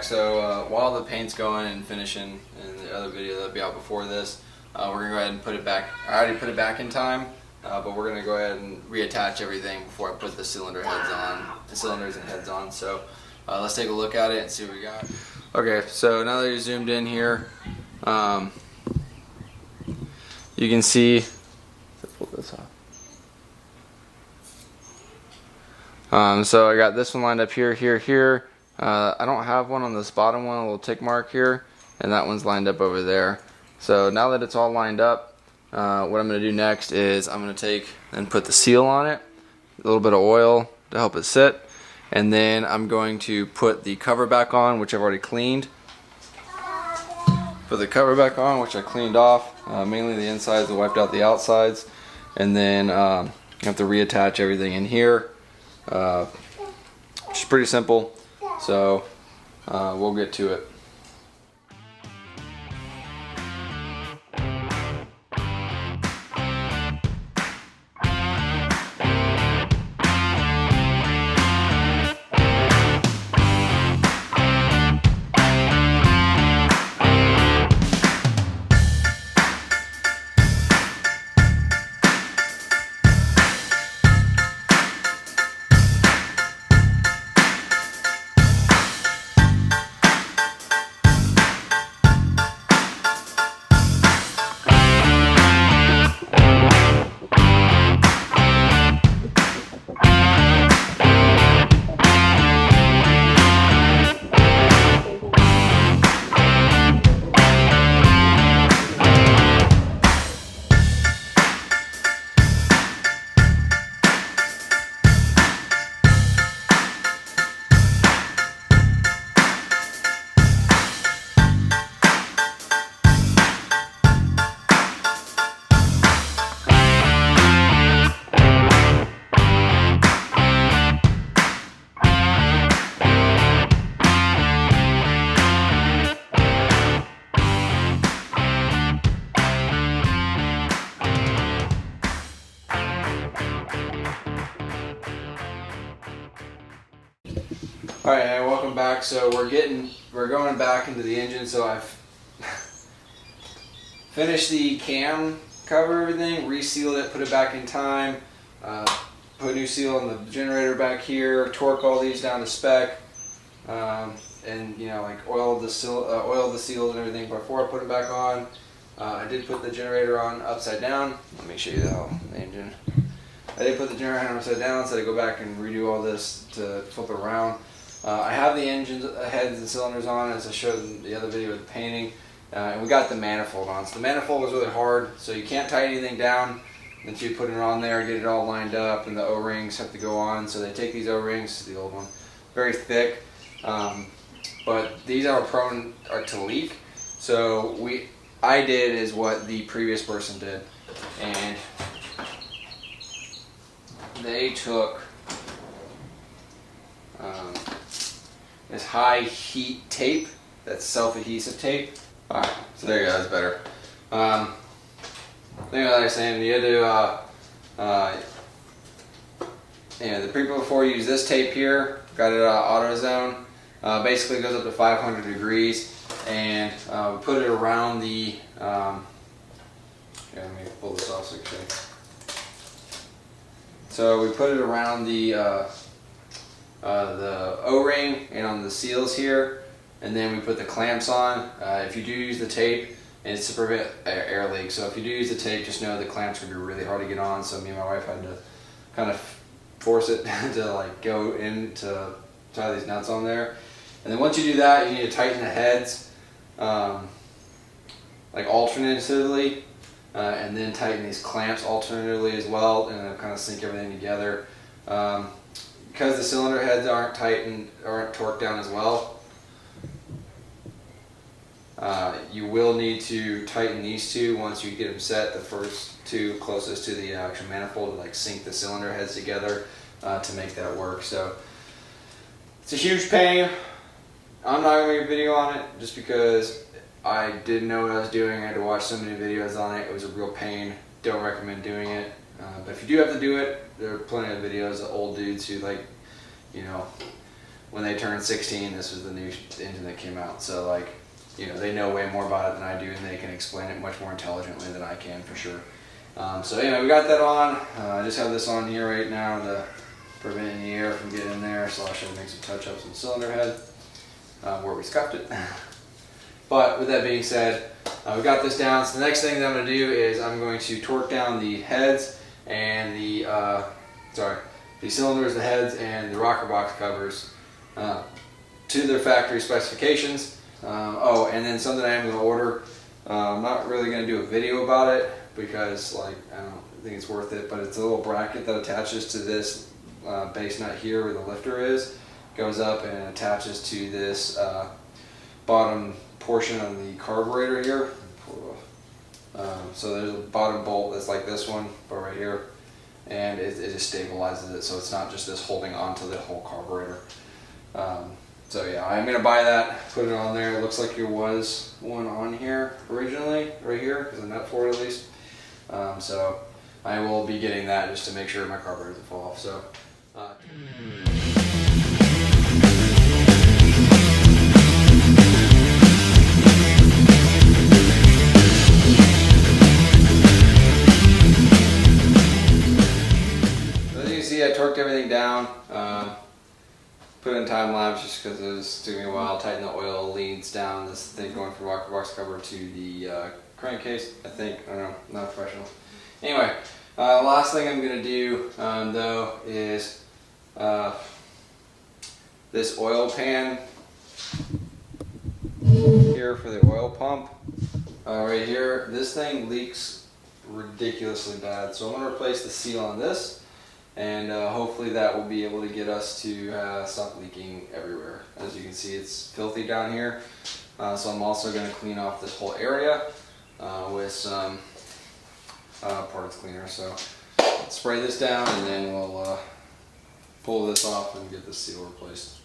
back. So while the paint's going and finishing in the other video that'll be out before this, we're going to go ahead and put it back. I already put it back in time, but we're going to go ahead and reattach everything before I put the cylinder heads on, the cylinders and heads on. So let's take a look at it and see what we got. Okay, so now that you're zoomed in here, you can see, let's pull this off. So I got this one lined up here, here. I don't have one on this bottom one, a little tick mark here, and that one's lined up over there. So now that it's all lined up, what I'm going to do next is I'm going to take and put the seal on it, a little bit of oil to help it sit, and then I'm going to put the cover back on, which I've already cleaned. Put the cover back on, which I cleaned off, mainly the insides, I wiped out the outsides, and then I have to reattach everything in here. It's pretty simple, so we'll get to it. Alright, hey, welcome back. So we're going back into the engine. So I've finished the cam cover, everything, resealed it, put it back in time, put a new seal on the generator back here, torque all these down to spec, and you know, like oiled the seals and everything before I put it back on. I did put the generator on upside down. Let me show you the engine. I did put the generator on upside down, so I go back and redo all this to flip it around. I have the engines, heads and cylinders on, as I showed in the other video with the painting, and we got the manifold on. So the manifold was really hard, so you can't tighten anything down until you put it on there, get it all lined up, and the O-rings have to go on. So they take these O-rings, the old one, very thick, but these are prone to leak. So I did is what the previous person did, and they took this high heat tape, that's self-adhesive tape. Alright, so there you go, that's better. Thing that I was saying, you had to, the people before use this tape here, got it AutoZone. Basically it goes up to 500 degrees, and we put it around the, here, let me pull this off so you can see. So we put it around the O-ring and on the seals here, and then we put the clamps on. If you do use the tape, and it's to prevent air leaks, so if you do use the tape, just know the clamps are going to be really hard to get on. So me and my wife had to kind of force it to like go in to tie these nuts on there. And then once you do that, you need to tighten the heads like alternatively, and then tighten these clamps alternatively as well, and it'll kind of sync everything together. Because the cylinder heads aren't torqued down as well, you will need to tighten these two once you get them set, the first two closest to the actual manifold, to like sync the cylinder heads together to make that work. So it's a huge pain. I'm not going to make a video on it just because I didn't know what I was doing. I had to watch so many videos on it. It was a real pain. Don't recommend doing it. But if you do have to do it, there are plenty of videos of old dudes who, like, you know, when they turned 16, this was the new engine that came out. So like, you know, they know way more about it than I do, and they can explain it much more intelligently than I can for sure. So anyway, we got that on. I just have this on here right now to prevent any air from getting in there. So I'll show you make some touch-ups on the cylinder head where we scuffed it. But with that being said, we got this down. So the next thing that I'm going to do is I'm going to torque down the heads and the cylinders, the heads, and the rocker box covers to their factory specifications. Oh, and then something I am going to order. I'm not really going to do a video about it because like I don't think it's worth it, but it's a little bracket that attaches to this base nut here where the lifter is, goes up and attaches to this bottom portion of the carburetor here. So there's a bottom bolt that's like this one, but right here, and it just stabilizes it, so it's not just this holding onto the whole carburetor. So yeah, I'm gonna buy that, put it on there. It looks like there was one on here originally, right here, because the nut for it at least. So I will be getting that just to make sure my carburetor doesn't fall off. So. I torqued everything down, put in time lapse just because it was taking me a while. Tighten the oil leads down this thing going from rocker box cover to the crankcase. I think, I don't know, not professional. Anyway, last thing I'm going to do though is this oil pan here for the oil pump. Right here, this thing leaks ridiculously bad, so I'm going to replace the seal on this. And hopefully that will be able to get us to stop leaking everywhere. As you can see, it's filthy down here. So I'm also going to clean off this whole area with some parts cleaner. So spray this down and then we'll pull this off and get the seal replaced.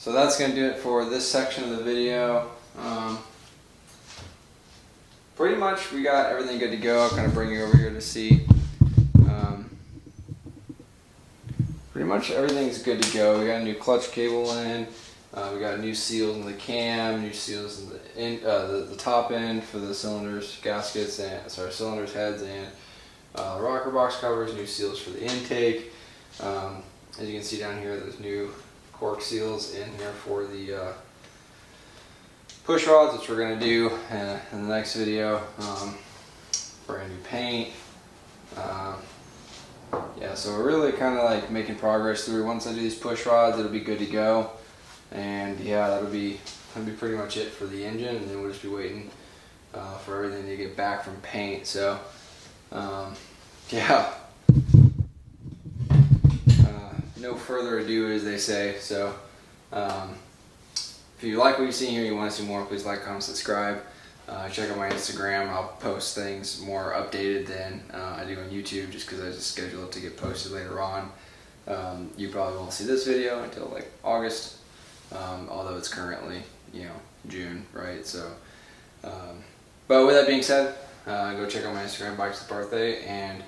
So that's going to do it for this section of the video. Pretty much we got everything good to go. I'll kind of bring you over here to see. Pretty much everything's good to go. We got a new clutch cable in. We got new seals in the cam, new seals in the top end for the cylinders, gaskets, and cylinders, heads, and rocker box covers. New seals for the intake. As you can see down here, there's new cork seals in here for the push rods, which we're going to do in the next video. Brand new paint. Yeah, so we're really kind of like making progress through. Once I do these push rods, it'll be good to go. And yeah, that'll be pretty much it for the engine, and then we'll just be waiting for everything to get back from paint. So yeah, no further ado, as they say. So if you like what you've seen here, you want to see more, please like, comment, subscribe. Check out my Instagram. I'll post things more updated than I do on YouTube, just because I just schedule it to get posted later on. You probably won't see this video until like August, although it's currently, you know, June, right? So, but with that being said, go check out my Instagram, Bikes with Birthday, and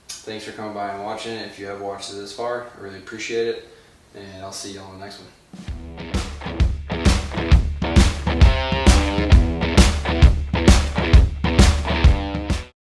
thanks for coming by and watching. If you have watched it this far, I really appreciate it, and I'll see you all in the next one.